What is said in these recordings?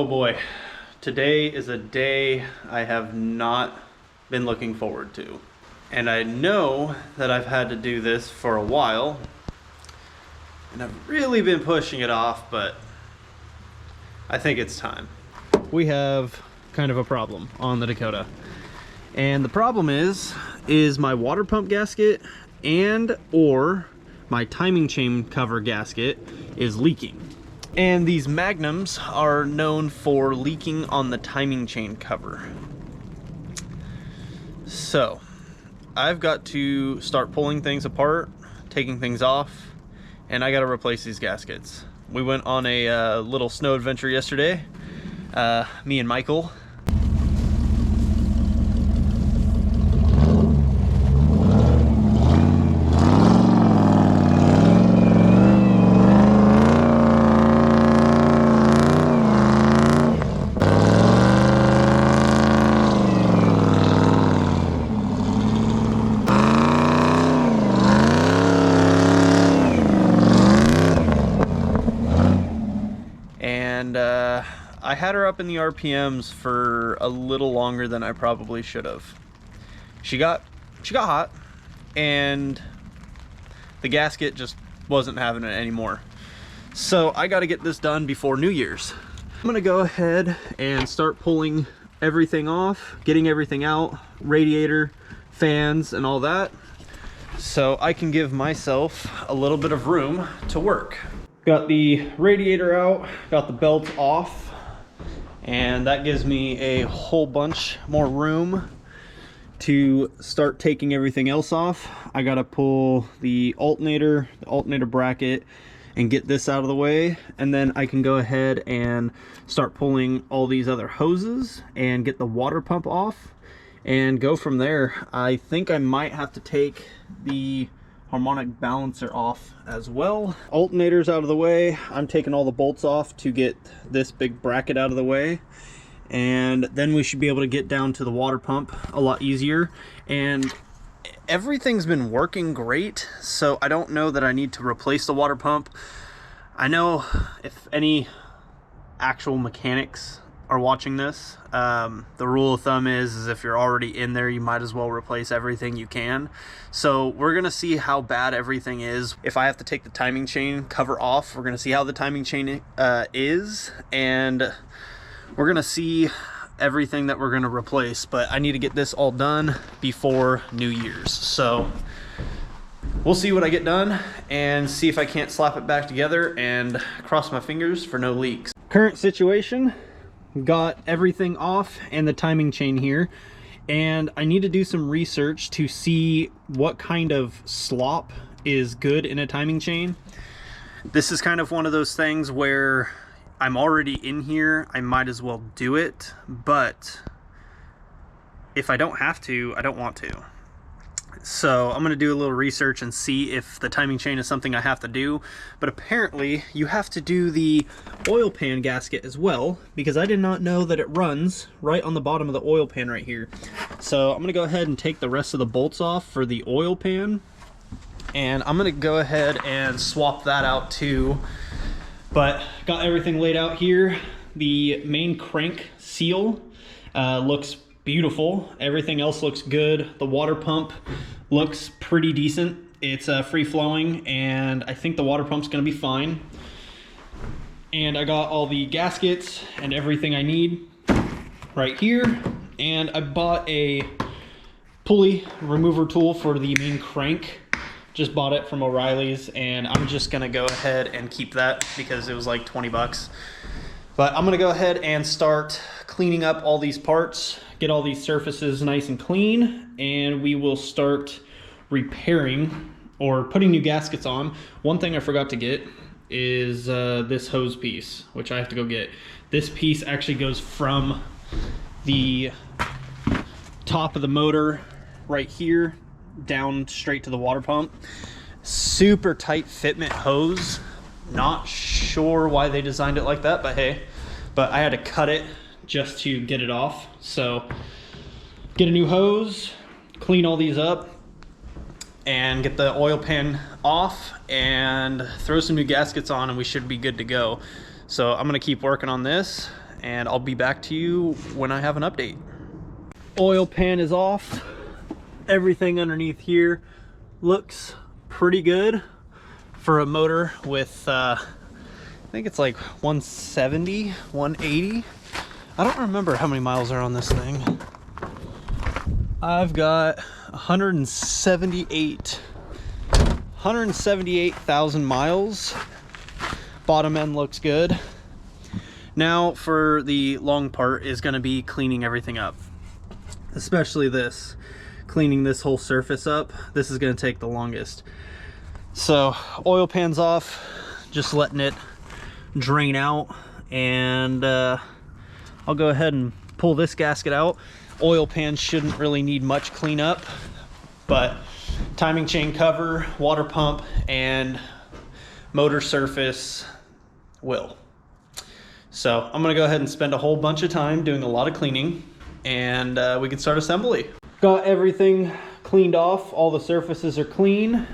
Oh boy, today is a day I have not been looking forward to. And I know that I've had to do this for a while, and I've really been pushing it off, but I think it's time. We have kind of a problem on the Dakota. And the problem is my water pump gasket and or my timing chain cover gasket is leaking. And these magnums are known for leaking on the timing chain cover. So I've got to start pulling things apart, taking things off, and I got to replace these gaskets. We went on a little snow adventure yesterday, me and Michael. And I had her up in the RPMs for a little longer than I probably should have. She got hot, and the gasket just wasn't having it anymore. So I got to get this done before New Year's. I'm gonna go ahead and start pulling everything off, getting everything out, radiator, fans, and all that, so I can give myself a little bit of room to work. Got the radiator out, got the belt off, and that gives me a whole bunch more room to start taking everything else off. I gotta pull the alternator bracket, and get this out of the way, and then I can go ahead and start pulling all these other hoses and get the water pump off and go from there. I think I might have to take the harmonic balancer off as well. Alternator's out of the way. I'm taking all the bolts off to get this big bracket out of the way, and then we should be able to get down to the water pump a lot easier. And everything's been working great, so I don't know that I need to replace the water pump. I know if any actual mechanics are watching this, the rule of thumb is if you're already in there, you might as well replace everything you can. So we're gonna see how bad everything is. If I have to take the timing chain cover off, we're gonna see how the timing chain is, and we're gonna see everything that we're gonna replace. But I need to get this all done before New Year's, so we'll see what I get done and see if I can't slap it back together, and cross my fingers for no leaks. Current situation, got everything off and the timing chain here, and I need to do some research to see what kind of slop is good in a timing chain. This is kind of one of those things where I'm already in here, I might as well do it, but if I don't have to, I don't want to. So I'm going to do a little research and see if the timing chain is something I have to do. But apparently you have to do the oil pan gasket as well, because I did not know that it runs right on the bottom of the oil pan right here. So I'm going to go ahead and take the rest of the bolts off for the oil pan, and I'm going to go ahead and swap that out too. But got everything laid out here. The main crank seal looks beautiful. Everything else looks good. The water pump looks pretty decent. It's free flowing, and I think the water pump's gonna be fine. And I got all the gaskets and everything I need right here. And I bought a pulley remover tool for the main crank. Just bought it from O'Reilly's, and I'm just gonna go ahead and keep that because it was like 20 bucks. But I'm gonna go ahead and start cleaning up all these parts, get all these surfaces nice and clean, and we will start repairing or putting new gaskets on. One thing I forgot to get is this hose piece, which I have to go get. This piece actually goes from the top of the motor right here down straight to the water pump. Super tight fitment hose. Not sure why they designed it like that, but hey. But I had to cut it just to get it off. So get a new hose, clean all these up, and get the oil pan off and throw some new gaskets on, and we should be good to go. So I'm gonna keep working on this and I'll be back to you when I have an update. Oil pan is off. Everything underneath here looks pretty good for a motor with I think it's like 170, 180. I don't remember how many miles are on this thing. I've got 178,000 miles. Bottom end looks good. Now for the long part is going to be cleaning everything up, especially this, cleaning this whole surface up. This is going to take the longest. So oil pan's off, just letting it drain out, and I'll go ahead and pull this gasket out. Oil pan shouldn't really need much cleanup, but timing chain cover, water pump, and motor surface will. So I'm gonna go ahead and spend a whole bunch of time doing a lot of cleaning, and we can start assembly. Got everything cleaned off, all the surfaces are clean.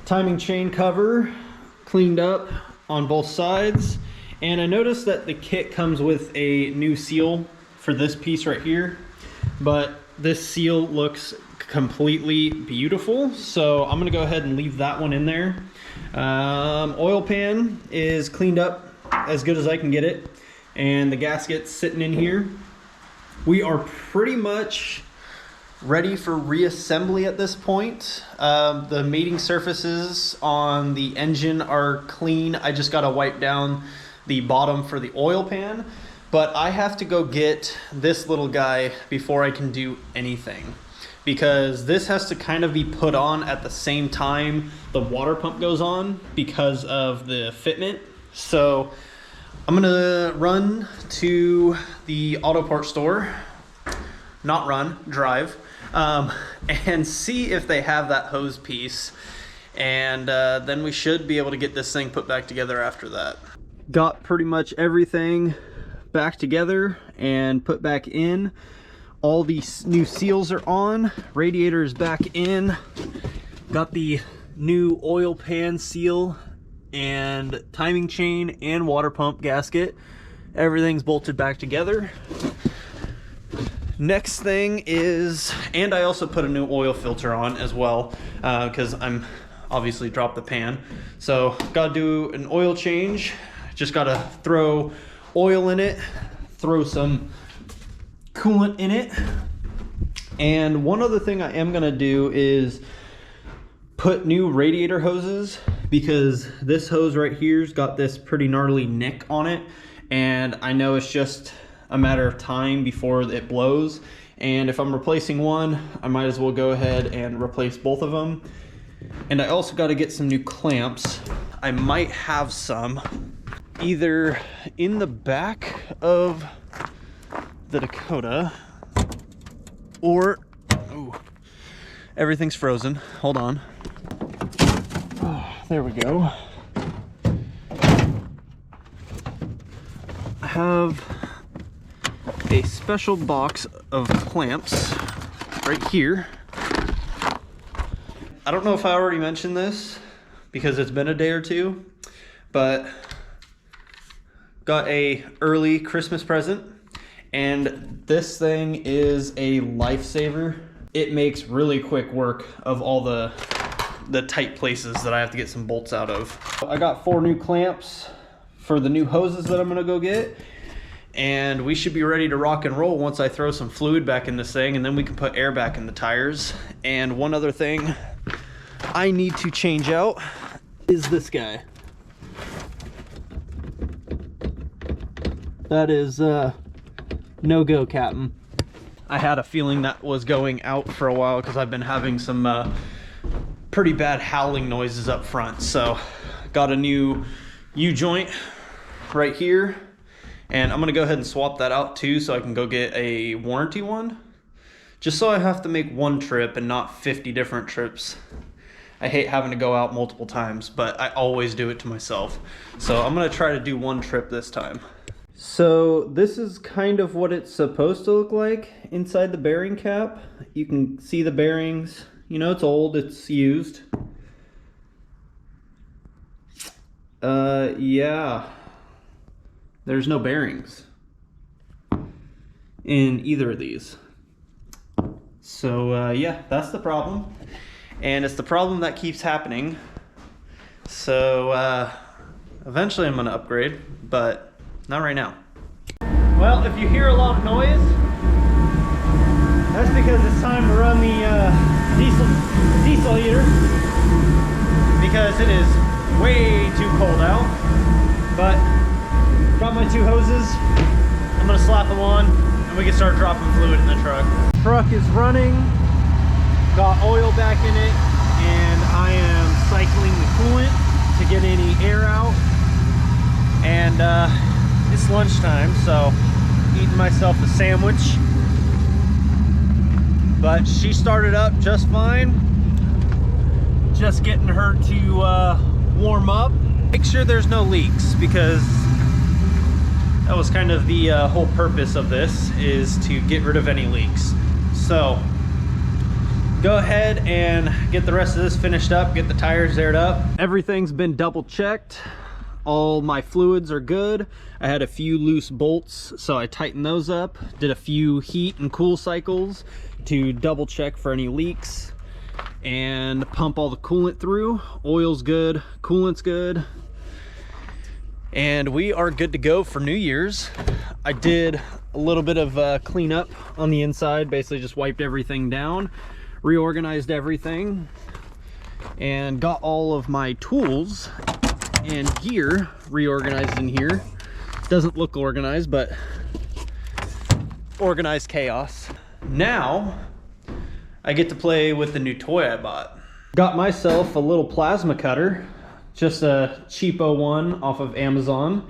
Timing chain cover cleaned up on both sides, and I noticed that the kit comes with a new seal for this piece right here, but this seal looks completely beautiful, so I'm gonna go ahead and leave that one in there. Oil pan is cleaned up as good as I can get it, and the gasket's sitting in here. We are pretty much ready for reassembly at this point. The mating surfaces on the engine are clean. I just gotta wipe down the bottom for the oil pan, but I have to go get this little guy before I can do anything, because this has to kind of be put on at the same time the water pump goes on because of the fitment. So I'm gonna run to the auto part store, not run, drive, and see if they have that hose piece, and then we should be able to get this thing put back together after that. Got pretty much everything back together and put back in. All these new seals are on, radiator is back in, got the new oil pan seal and timing chain and water pump gasket. Everything's bolted back together. Next thing is, and I also put a new oil filter on as well, because I'm obviously dropped the pan. So gotta do an oil change. Just gotta throw oil in it, throw some coolant in it. And one other thing I am gonna do is put new radiator hoses, because this hose right here's got this pretty gnarly nick on it, and I know it's just a matter of time before it blows, and if I'm replacing one, I might as well go ahead and replace both of them. And I also got to get some new clamps. I might have some either in the back of the Dakota, or ooh, everything's frozen, hold on. Oh, there we go. I have a special box of clamps right here. I don't know if I already mentioned this because it's been a day or two, but got a early Christmas present, and this thing is a lifesaver. It makes really quick work of all the tight places that I have to get some bolts out of. I got 4 new clamps for the new hoses that I'm gonna go get, and we should be ready to rock and roll once I throw some fluid back in this thing, and then we can put air back in the tires. And one other thing I need to change out is this guy. That is no-go, Captain. I had a feeling that was going out for a while because I've been having some pretty bad howling noises up front. So got a new U-joint right here, and I'm gonna go ahead and swap that out too so I can go get a warranty one, just so I have to make one trip and not 50 different trips. I hate having to go out multiple times, but I always do it to myself. So I'm gonna try to do one trip this time. So this is kind of what it's supposed to look like inside the bearing cap. You can see the bearings. You know, it's old, it's used. Yeah. there's no bearings in either of these. So yeah, that's the problem. And it's the problem that keeps happening. So eventually I'm gonna upgrade, but not right now. Well, if you hear a lot of noise, that's because it's time to run the diesel heater, because it is way too cold out. But got my 2 hoses. I'm gonna slap them on and we can start dropping fluid in the truck. Truck is running, got oil back in it, and I am cycling the coolant to get any air out. And it's lunchtime, so eating myself a sandwich. But she started up just fine. Just getting her to warm up. Make sure there's no leaks, because that was kind of the whole purpose of this, is to get rid of any leaks. So go ahead and get the rest of this finished up, get the tires aired up. Everything's been double checked. All my fluids are good. I had a few loose bolts, so I tightened those up. Did a few heat and cool cycles to double check for any leaks and pump all the coolant through. Oil's good, coolant's good, and we are good to go for New Year's. I did a little bit of cleanup on the inside, basically just wiped everything down, reorganized everything, and got all of my tools and gear reorganized in here. Doesn't look organized, but organized chaos. Now I get to play with the new toy I bought. Got myself a little plasma cutter, just a cheapo one off of Amazon,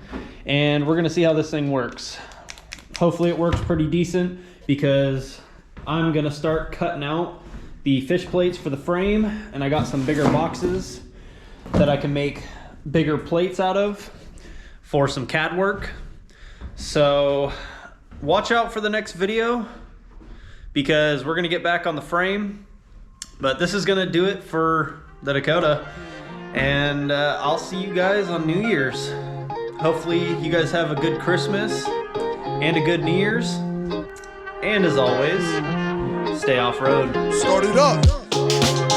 and we're gonna see how this thing works. Hopefully it works pretty decent, because I'm gonna start cutting out the fish plates for the frame, and I got some bigger boxes that I can make bigger plates out of for some CAD work. So watch out for the next video, because we're gonna get back on the frame. But this is gonna do it for the Dakota, and I'll see you guys on New Year's. Hopefully you guys have a good Christmas and a good New Year's, and as always, stay off-road. Start it up.